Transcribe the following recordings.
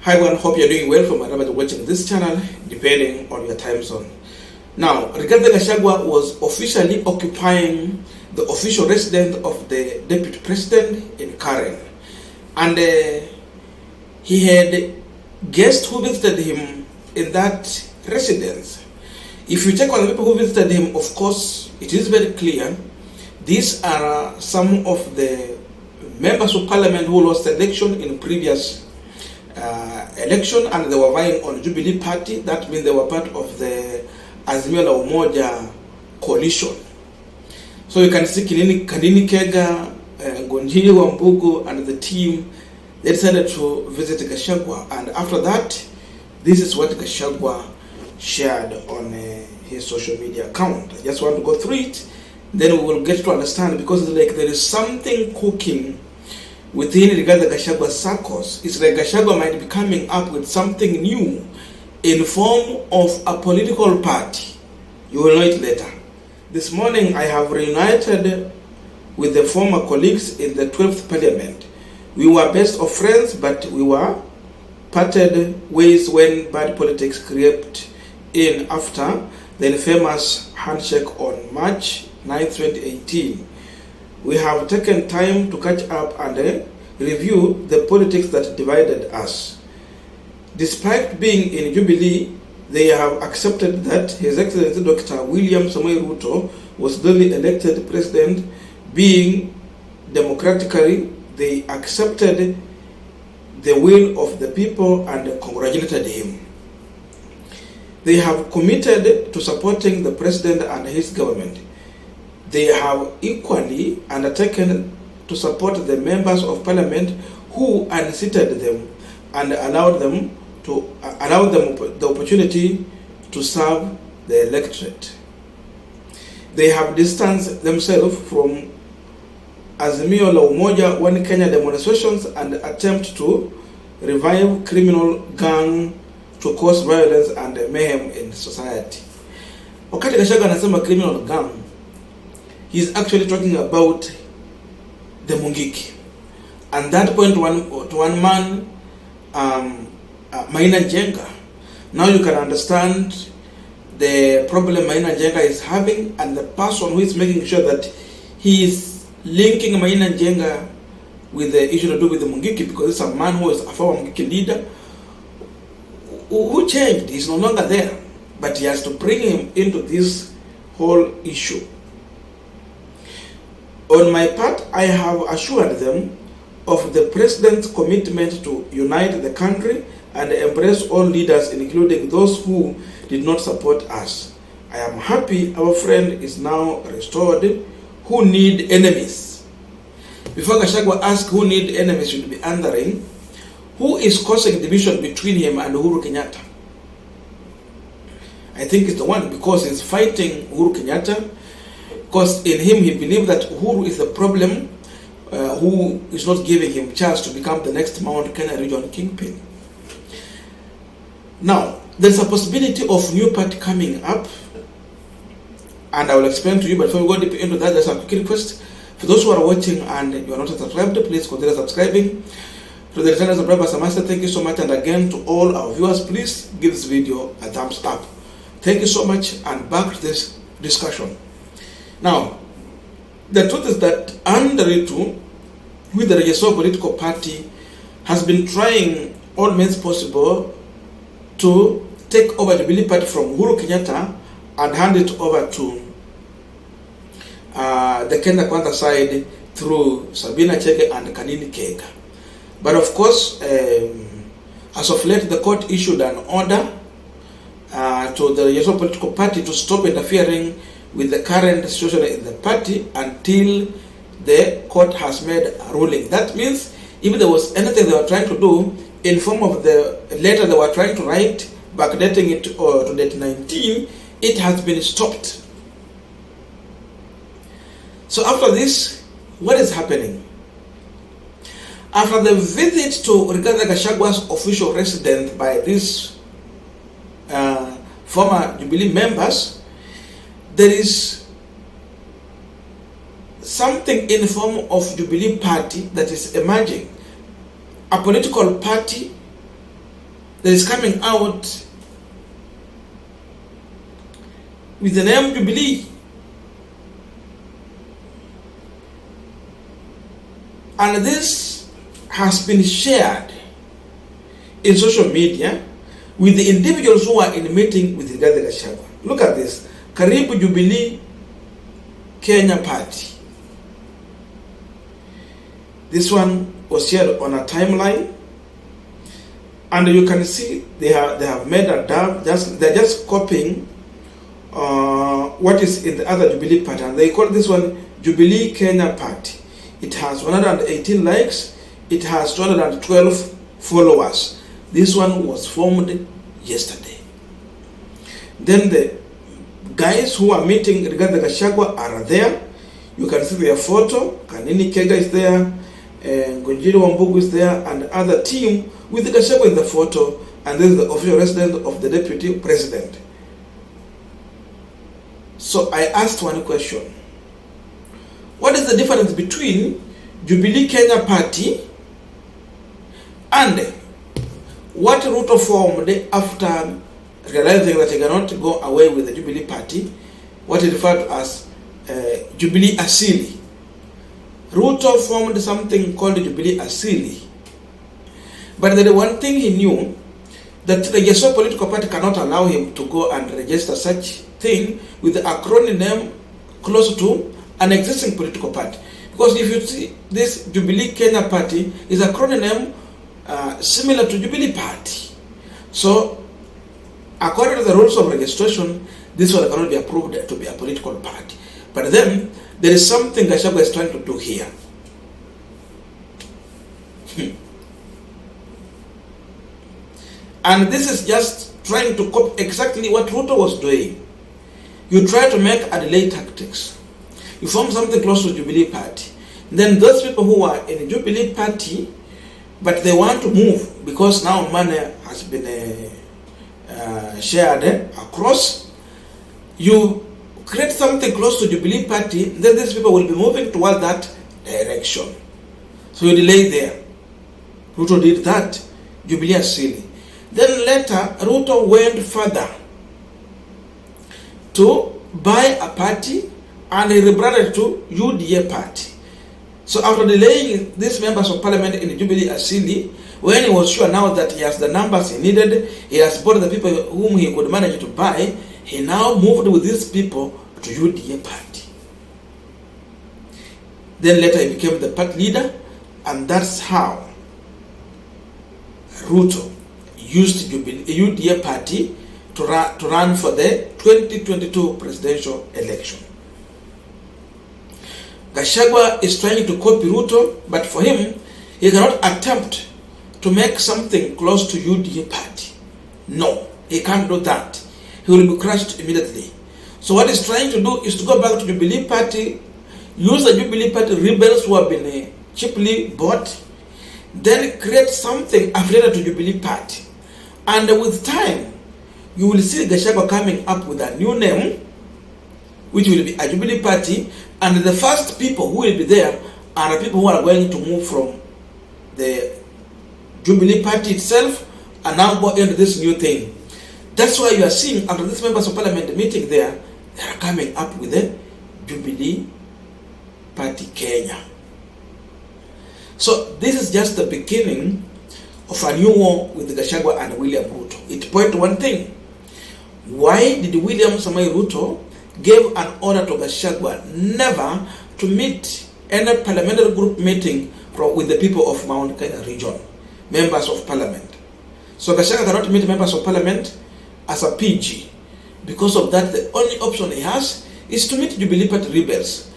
Hi everyone, hope you're doing well from wherever you're watching this channel, depending on your time zone. Now, Rigathi Gachagua was officially occupying the official residence of the Deputy President in Kare. And he had guests who visited him in that residence. If you check on the people who visited him, of course, it is very clear. These are some of the members of parliament who lost the election in previous election, and they were vying on Jubilee Party. That means they were part of the Azimio la Umoja coalition. So you can see Kanini Kega, Ngonjiri Wambugu and the team, they decided to visit Gachagua. And after that, this is what Gachagua shared on his social media account. I just want to go through it, then we will get to understand, because like there is something cooking within Rigathi Gachagua's circles. It's like Gachagua might be coming up with something new in form of a political party. You will know it later. This morning I have reunited with the former colleagues in the 12th Parliament. We were best of friends, but we were parted ways when bad politics crept in after the infamous handshake on March 9, 2018. We have taken time to catch up and review the politics that divided us. Despite being in Jubilee, they have accepted that His Excellency Dr. William Samoei Ruto was duly elected president. Being democratically, they accepted the will of the people and congratulated him. They have committed to supporting the president and his government. They have equally undertaken to support the members of parliament who unseated them and allowed them the opportunity to serve the electorate. They have distanced themselves from Azimio la Umoja One Kenya demonstrations and attempt to revive criminal gang to cause violence and mayhem in society. Wakati Gachagua anasema criminal gang, he's actually talking about the Mungiki. And that point to one man, Maina Njenga. Now you can understand the problem Maina Njenga is having, and the person who is making sure that he is linking Maina Njenga with the issue to do with the Mungiki, because it's a man who is a former Mungiki leader who changed. He's no longer there, but he has to bring him into this whole issue. On my part, I have assured them of the President's commitment to unite the country and embrace all leaders, including those who did not support us. I am happy our friend is now restored. Who need enemies? Before Gachagua asks who need enemies, should be answering who is causing division between him and Uhuru Kenyatta. I think it's the one, because he's fighting Uhuru Kenyatta. Because in him, he believes that Uhuru is the problem, who is not giving him chance to become the next Mount Kenya region kingpin. Now, there's a possibility of new party coming up, and I will explain to you, but before we go deep into that, there's a quick request. For those who are watching and you are not subscribed, please consider subscribing. To the returning subscribers, I must say thank you so much, and again to all our viewers, please give this video a thumbs up. Thank you so much, and back to this discussion. Now, the truth is that under Ruto, with the Register political party, has been trying all means possible to take over the Jubilee Party from Uhuru Kenyatta and hand it over to the Kenya Kwanza side through Sabina Chege and Kanini Kega. But of course, as of late, the court issued an order to the Register political party to stop interfering with the current situation in the party until the court has made a ruling. That means if there was anything they were trying to do in form of the letter they were trying to write, backdating it to date 19, it has been stopped. So after this, what is happening? After the visit to Rigathi Gachagua's official residence by these former Jubilee members, there is something in the form of Jubilee Party that is emerging. A political party that is coming out with the name Jubilee. And this has been shared in social media with the individuals who are in a meeting with Rigathi Gachagua. Look at this. Karibu Jubilee Kenya Party. This one was shared on a timeline, and you can see they have made a dab. They're just copying what is in the other Jubilee party, and they call this one Jubilee Kenya Party. It has 118 likes. It has 212 followers. This one was formed yesterday. Then the guys who are meeting Rigathi Gachagua are there. You can see their photo. Kanini Kega is there. Ngonjiri Wambugu is there, and other team with Gachagua in the photo, and this is the official resident of the deputy president. So I asked one question. What is the difference between Jubilee Kenya Party and what Ruto formed after realizing that he cannot go away with the Jubilee Party, what he referred to as Jubilee Asili? Ruto formed something called Jubilee Asili. But the one thing he knew, that the Yeso political party cannot allow him to go and register such thing with the acronym name close to an existing political party. Because if you see this Jubilee Kenya Party is a acronym similar to Jubilee Party. So according to the rules of registration, this one cannot be approved to be a political party. But then there is something Gachagua is trying to do here. And this is just trying to copy exactly what Ruto was doing. You try to make a delay tactics. You form something close to Jubilee Party. Then those people who are in the Jubilee Party, but they want to move because now money has been shared across. You create something close to Jubilee Party, then these people will be moving toward that direction. So you delay there. Ruto did that. Jubilee Asili. Then later, Ruto went further to buy a party and he rebranded to UDA Party. So after delaying these members of parliament in the Jubilee Asili, when he was sure now that he has the numbers he needed, he has bought the people whom he could manage to buy, he now moved with these people to UDA Party. Then later he became the party leader, and that's how Ruto used UDA Party to run for the 2022 presidential election. Gachagua is trying to copy Ruto, but for him, he cannot attempt to make something close to UDA Party. No, he can't do that. He will be crushed immediately. So what he's trying to do is to go back to Jubilee Party, use the Jubilee Party rebels who have been cheaply bought, then create something affiliated to Jubilee Party. And with time, you will see Gachagua coming up with a new name, which will be a Jubilee Party, and the first people who will be there are people who are going to move from the Jubilee Party itself and now go into this new thing. That's why you are seeing after these members of parliament meeting there, they are coming up with the Jubilee Party Kenya. So this is just the beginning of a new war with Gachagua and William Ruto. It points to one thing. Why did William Samoei Ruto give an order to Gachagua never to meet any parliamentary group meeting with the people of Mount Kenya region, members of parliament? So Gachagua cannot meet members of parliament as a PG. Because of that, the only option he has is to meet Jubilee Party rebels.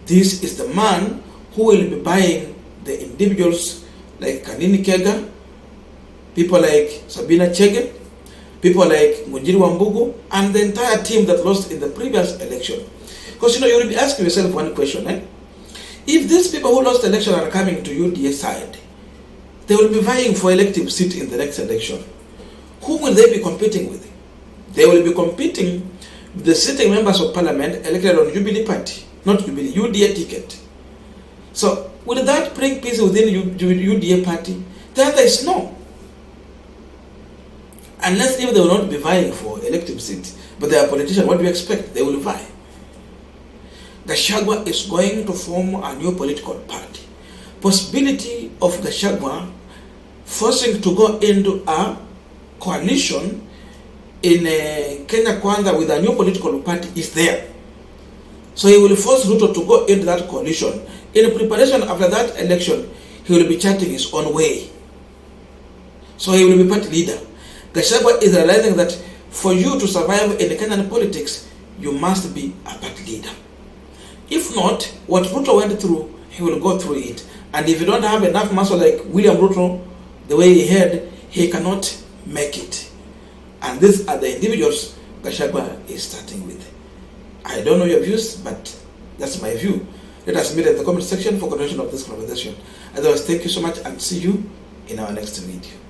This is the man who will be buying the individuals like Kanini Kega, people like Sabina Chege, people like Ngonjiri Wambugu, and the entire team that lost in the previous election. Because you will be asking yourself one question. If these people who lost the election are coming to UDA side, they will be vying for elective seat in the next election. Who will they be competing with? They will be competing with the sitting members of parliament elected on Jubilee Party, not Jubilee, UDA ticket. So will that bring peace within UDA Party? The answer is no. Unless if they will not be vying for elective seats, but they are politicians, what do you expect? They will vie. Gachagua is going to form a new political party. Possibility of Gachagua forcing to go into a coalition in Kenya Kwanza with a new political party is there. So he will force Ruto to go into that coalition. In preparation after that election, he will be charting his own way. So he will be party leader. Gachagua is realizing that for you to survive in the Kenyan politics, you must be a party leader. If not, what Ruto went through, he will go through it. And if you don't have enough muscle like William Ruto, the way he had, he cannot make it. And these are the individuals Gachagua is starting with. I don't know your views, but that's my view. Let us meet in the comment section for continuation of this conversation. Otherwise, thank you so much and see you in our next video.